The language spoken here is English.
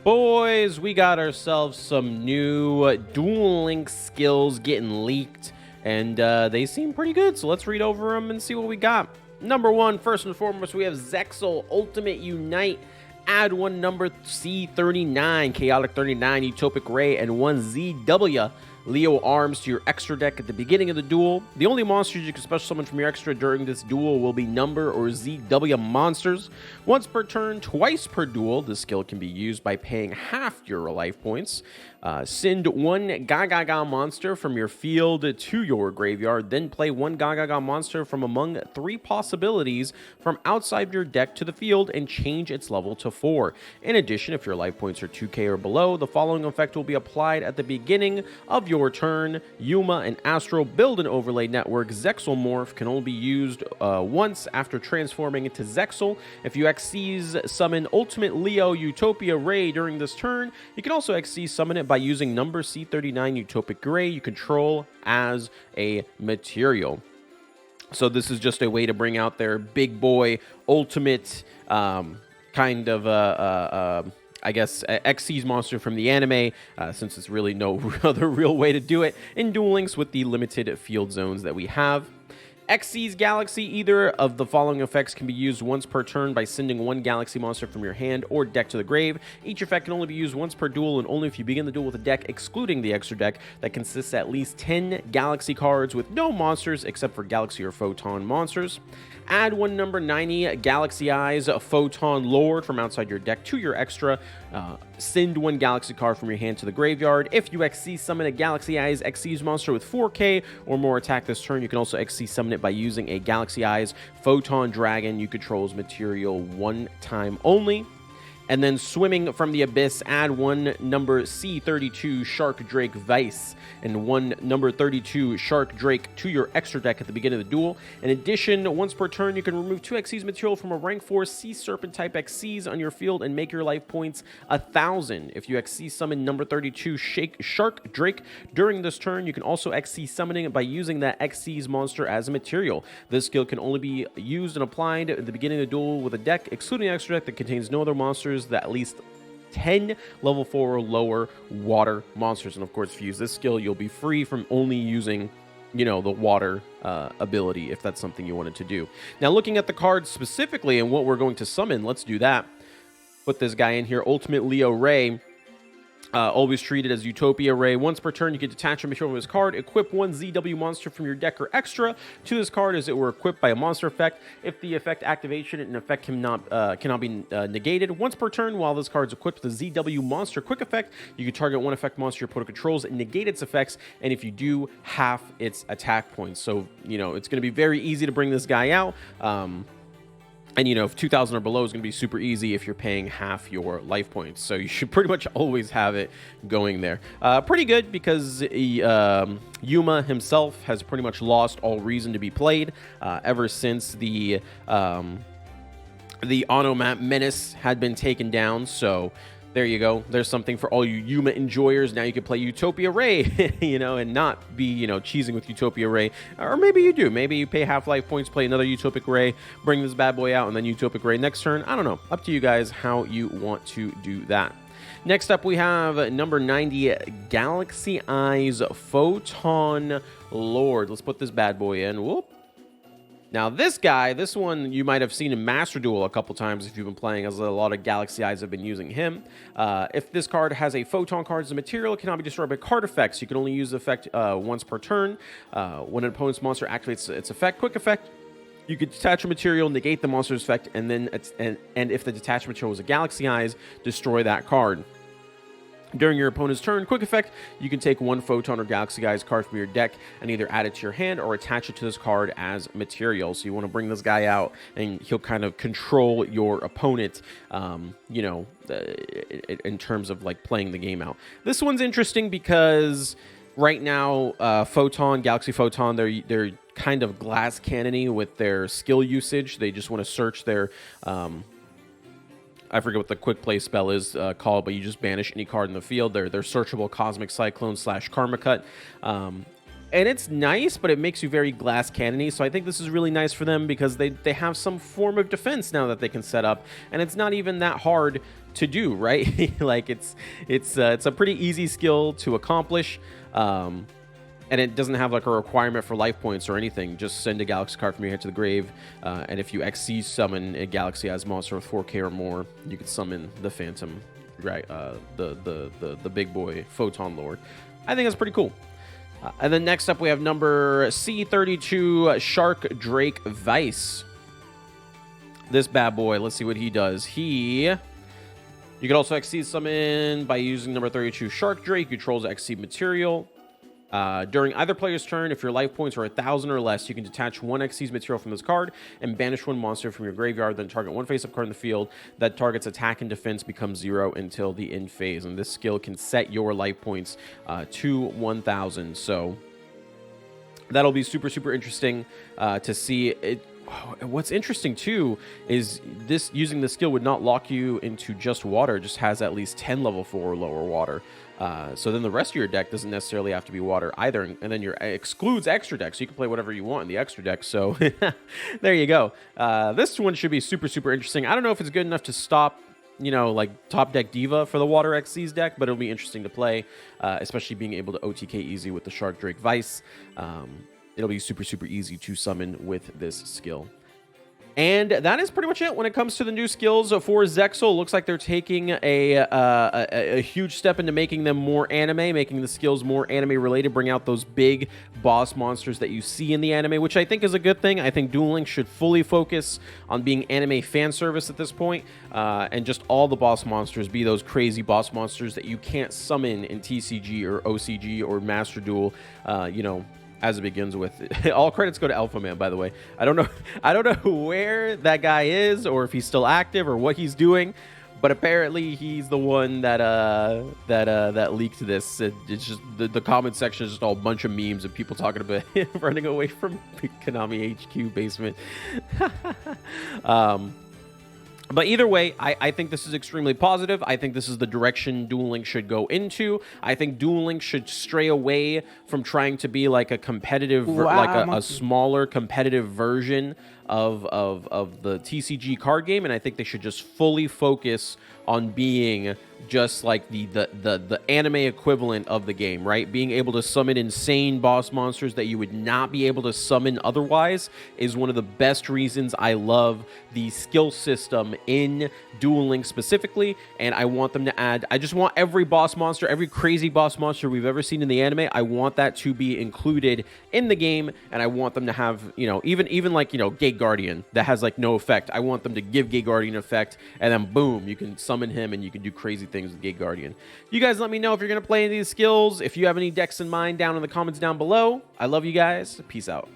Boys, we got ourselves some new Duel Link skills getting leaked, and they seem pretty good, so let's read over them and see what we got. Number one, first and foremost, we have Zexal Ultimate Unite. Add one number C39, Chaotic 39, Utopic Ray, and one ZW Leo Arms to your extra deck at the beginning of the duel. The only monsters you can special summon from your extra during this duel will be number or ZW monsters. Once per turn, twice per duel, this skill can be used by paying half your life points. Send one Gagaga monster from your field to your graveyard, then play one Gagaga monster from among 3 possibilities from outside your deck to the field and change its level to 4. In addition, if your life points are 2k or below, the following effect will be applied at the beginning of your turn. Yuma and Astro build an overlay network. Zexal Morph can only be used once after transforming into Zexal. If you Xyz summon Ultimate Leo Utopia Ray during this turn, you can also Xyz summon it by using number C39 Utopic Gray you control as a material. So this is just a way to bring out their big boy ultimate kind of I guess Xyz monster from the anime, since it's really no other real way to do it in Duel Links with the limited field zones that we have. Xyz Galaxy, either of the following effects can be used once per turn by sending one Galaxy monster from your hand or deck to the grave. Each effect can only be used once per duel and only if you begin the duel with a deck excluding the extra deck that consists at least 10 Galaxy cards with no monsters except for Galaxy or Photon monsters. Add one number 90 Galaxy Eyes Photon Lord from outside your deck to your extra. Send one Galaxy card from your hand to the graveyard. If you Xyz summon a Galaxy Eyes Xyz monster with 4k or more attack this turn, you can also Xyz summon it by using a Galaxy Eyes Photon Dragon you control's material one time only. And then swimming from the abyss, add one number C32 Shark Drake Vice and one number 32 Shark Drake to your extra deck at the beginning of the duel. In addition, once per turn, you can remove 2 Xyz material from a rank 4 Sea Serpent type Xyz on your field and make your life points 1,000. If you Xyz summon number 32 Shark Drake during this turn, you can also Xyz summoning it by using that Xyz monster as a material. This skill can only be used and applied at the beginning of the duel with a deck, excluding an extra deck that contains no other monsters that at least 10 level 4 or lower water monsters. And of course, if you use this skill, you'll be free from only using, you know, the water ability if that's something you wanted to do. Now, looking at the cards specifically and what we're going to summon, let's do that. Put this guy in here, Ultimate Leo Ray. Always treated as Utopia Ray. Once per turn, you can detach a material from his card. Equip one ZW monster from your deck or extra to this card as it were equipped by a monster effect. If the effect activation and effect cannot be negated. Once per turn, while this card is equipped with a ZW monster quick effect, you can target one effect monster your opponent controls and negate its effects. And if you do, half its attack points. So, you know, it's going to be very easy to bring this guy out. And, you know, if 2,000 or below is going to be super easy if you're paying half your life points. So you should pretty much always have it going there. Pretty good because Yuma himself has pretty much lost all reason to be played ever since the Onomap Menace had been taken down. So there you go. There's something for all you Yuma enjoyers. Now you can play Utopia Ray, you know, and not be, you know, cheesing with Utopia Ray. Or maybe you do. Maybe you pay half life points, play another Utopic Ray, bring this bad boy out, and then Utopic Ray next turn. I don't know. Up to you guys how you want to do that. Next up, we have number 90, Galaxy Eyes Photon Lord. Let's put this bad boy in. Whoop. Now this guy, this one you might have seen in Master Duel a couple times if you've been playing, as a lot of Galaxy Eyes have been using him. If this card has a Photon card as a material, it cannot be destroyed by card effects. You can only use the effect once per turn. When an opponent's monster activates its effect, quick effect, you could detach a material, negate the monster's effect, and then and if the detached material was a Galaxy Eyes, destroy that card. During your opponent's turn, quick effect, you can take one Photon or Galaxy Eyes card from your deck and either add it to your hand or attach it to this card as material. So you want to bring this guy out and he'll kind of control your opponent, you know, in terms of like playing the game out. This one's interesting because right now, Galaxy Photon, they're kind of glass cannony with their skill usage. They just want to search their I forget what the quick play spell is called, but you just banish any card in the field. They're searchable Cosmic Cyclone / Karma Cut. and it's nice, but it makes you very glass cannony. So I think this is really nice for them because they have some form of defense now that they can set up, and it's not even that hard to do, right? Like it's a pretty easy skill to accomplish. And it doesn't have like a requirement for life points or anything. Just send a galaxy card from your hand to the grave, and if you XC summon a galaxy as monster with 4K or more, you could summon the Phantom, right? The big boy Photon Lord. I think that's pretty cool. And then next up we have number C32 Shark Drake Vice. This bad boy, let's see what he does. You can also XC summon by using number 32 Shark Drake. You controls XC material. During either player's turn, if your life points are 1,000 or less, you can detach one Xyz material from this card and banish one monster from your graveyard, then target one face-up card in the field. That target's attack and defense becomes 0 until the end phase. And this skill can set your life points to 1,000. So that'll be super, super interesting to see. What's interesting too is this using the skill would not lock you into just water. It just has at least 10 level 4 or lower water. So then the rest of your deck doesn't necessarily have to be water either, and then your excludes extra deck, so you can play whatever you want in the extra deck. So there you go. This one should be super, super interesting. I don't know if it's good enough to stop, like top deck Diva for the Water XC's deck, but it'll be interesting to play, especially being able to OTK easy with the Shark Drake Vice. It'll be super, super easy to summon with this skill. And that is pretty much it when it comes to the new skills for Zexal. Looks like they're taking a huge step into making them more anime, making the skills more anime related, bring out those big boss monsters that you see in the anime, which I think is a good thing. I think Duel Links should fully focus on being anime fan service at this point, and just all the boss monsters be those crazy boss monsters that you can't summon in TCG or OCG or Master Duel, as it begins with. All credits go to Alpha Man, by the way. I don't know where that guy is, or if he's still active, or what he's doing, but apparently he's the one that leaked this. It's just the comment section is just all a bunch of memes of people talking about him running away from Konami HQ basement. But either way, I think this is extremely positive. I think this is the direction Duel Links should go into. I think Duel Links should stray away from trying to be like a competitive, a smaller competitive version of the TCG card game, and I think they should just fully focus on being just like the anime equivalent of the game, right? Being able to summon insane boss monsters that you would not be able to summon otherwise is one of the best reasons I love the skill system in Duel Links specifically, and I want them to add, I just want every boss monster, every crazy boss monster we've ever seen in the anime, I want that to be included in the game, and I want them to have, even like, Gate Guardian that has like no effect. I want them to give Gate Guardian effect, and then boom, you can summon him and you can do crazy things with Gate Guardian. You guys let me know if you're going to play any of these skills. If you have any decks in mind down in the comments down below. I love you guys. Peace out.